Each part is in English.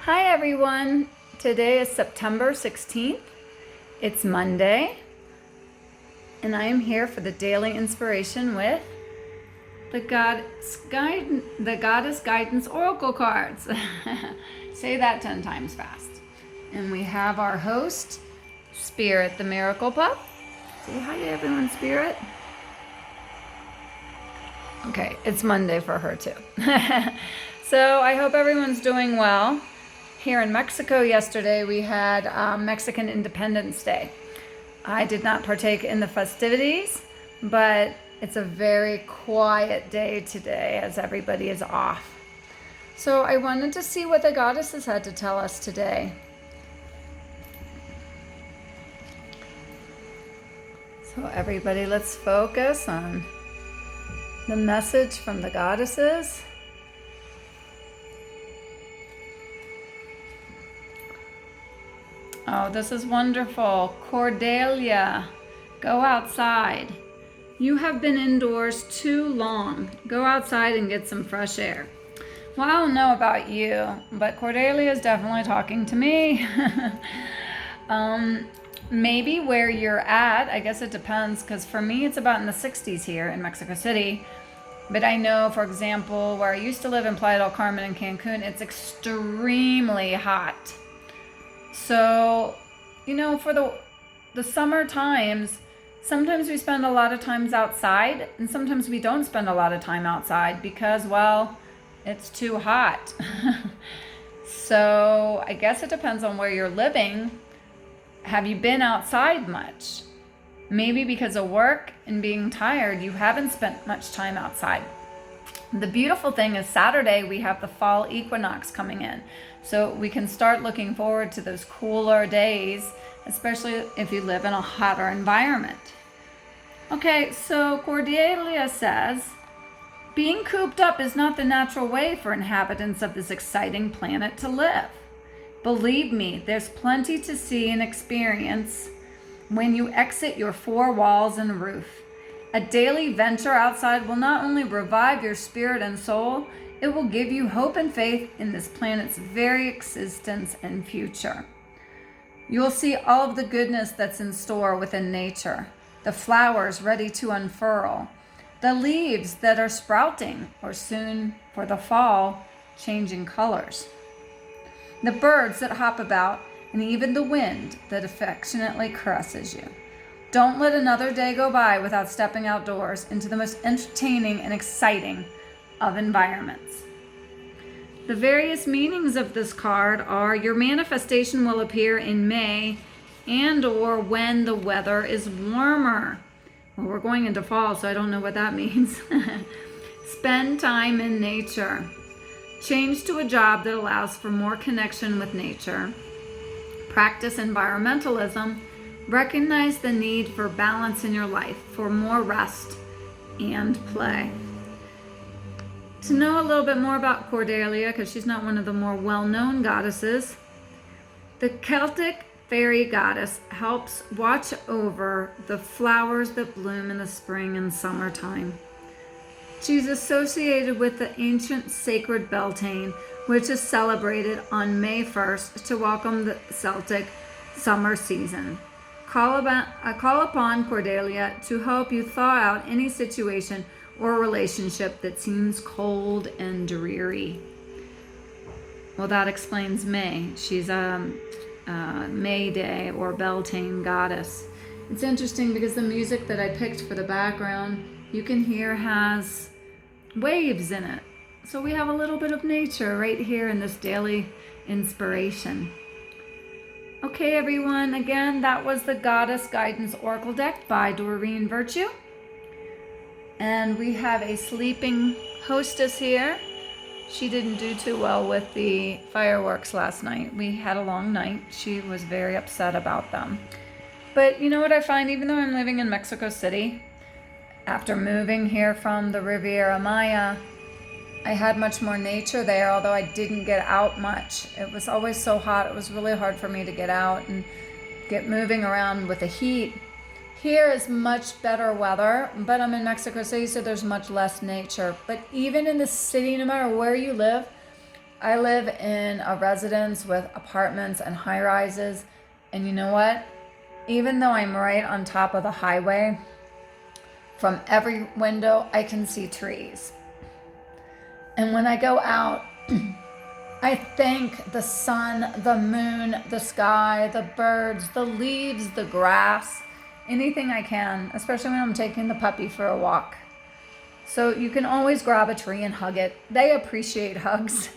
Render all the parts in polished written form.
Hi everyone. Today is September 16th. It's Monday. And I am here for the daily inspiration with the Goddess Guidance Oracle cards. Say that 10 times fast. And we have our host, Spirit the Miracle Pup. Say hi to everyone, Spirit. Okay, it's Monday for her too. So I hope everyone's doing well. Here in Mexico yesterday, we had Mexican Independence Day. I did not partake in the festivities, but it's a very quiet day today as everybody is off. So I wanted to see what the goddesses had to tell us today. So everybody, let's focus on the message from the goddesses. Oh, this is wonderful. Cordelia, go outside. You have been indoors too long. Go outside and get some fresh air. Well, I don't know about you, but Cordelia is definitely talking to me. Maybe where you're at, I guess it depends, because for me it's about in the 60s here in Mexico City. But I know, for example, where I used to live in Playa del Carmen and Cancun, it's extremely hot. So, for the summer times, sometimes we spend a lot of times outside, and sometimes we don't spend a lot of time outside because, well, it's too hot. So I guess it depends on where you're living. Have you been outside much? Maybe because of work and being tired, you haven't spent much time outside. The beautiful thing is Saturday, we have the fall equinox coming in. So we can start looking forward to those cooler days, especially if you live in a hotter environment. Okay, so Cordelia says, being cooped up is not the natural way for inhabitants of this exciting planet to live. Believe me, there's plenty to see and experience when you exit your four walls and roof. A daily venture outside will not only revive your spirit and soul, it will give you hope and faith in this planet's very existence and future. You'll see all of the goodness that's in store within nature, the flowers ready to unfurl, the leaves that are sprouting or soon for the fall changing colors, the birds that hop about, and even the wind that affectionately caresses you. Don't let another day go by without stepping outdoors into the most entertaining and exciting of environments. The various meanings of this card are your manifestation will appear in May and or when the weather is warmer. Well, we're going into fall, so I don't know what that means. Spend time in nature. Change to a job that allows for more connection with nature. Practice environmentalism. Recognize the need for balance in your life, for more rest and play. To know a little bit more about Cordelia, because she's not one of the more well-known goddesses, the Celtic fairy goddess helps watch over the flowers that bloom in the spring and summertime. She's associated with the ancient sacred Beltane, which is celebrated on May 1st to welcome the Celtic summer season. Call upon Cordelia to help you thaw out any situation or relationship that seems cold and dreary. Well, that explains May. She's a May Day or Beltane goddess. It's interesting because the music that I picked for the background, you can hear has waves in it. So we have a little bit of nature right here in this daily inspiration. Okay, everyone, again, that was the Goddess Guidance Oracle deck by Doreen Virtue. And we have a sleeping hostess here. She didn't do too well with the fireworks last night. We had a long night. She was very upset about them. But you know what I find, even though I'm living in Mexico City, after moving here from the Riviera Maya, I had much more nature there, although I didn't get out much. It was always so hot. It was really hard for me to get out and get moving around with the heat. Here is much better weather, but I'm in Mexico City, so there's much less nature. But even in the city, no matter where you live, I live in a residence with apartments and high rises. And you know what? Even though I'm right on top of the highway, from every window I can see trees. And when I go out, I thank the sun, the moon, the sky, the birds, the leaves, the grass, anything I can, especially when I'm taking the puppy for a walk. So you can always grab a tree and hug it. They appreciate hugs.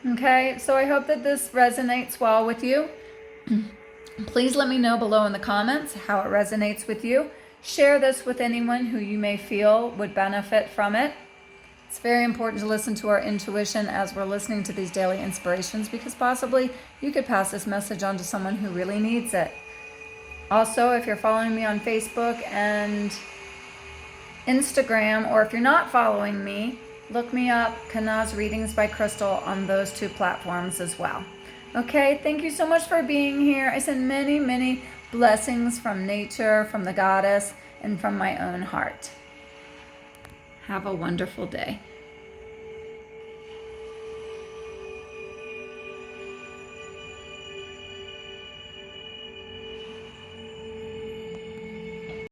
Okay, so I hope that this resonates well with you. Please let me know below in the comments how it resonates with you. Share this with anyone who you may feel would benefit from it. It's very important to listen to our intuition as we're listening to these daily inspirations, because possibly you could pass this message on to someone who really needs it. Also, if you're following me on Facebook and Instagram, or if you're not following me, look me up, Kanaz Readings by Crystal, on those two platforms as well. Okay, thank you so much for being here. I send many, many blessings from nature, from the goddess, and from my own heart. Have a wonderful day.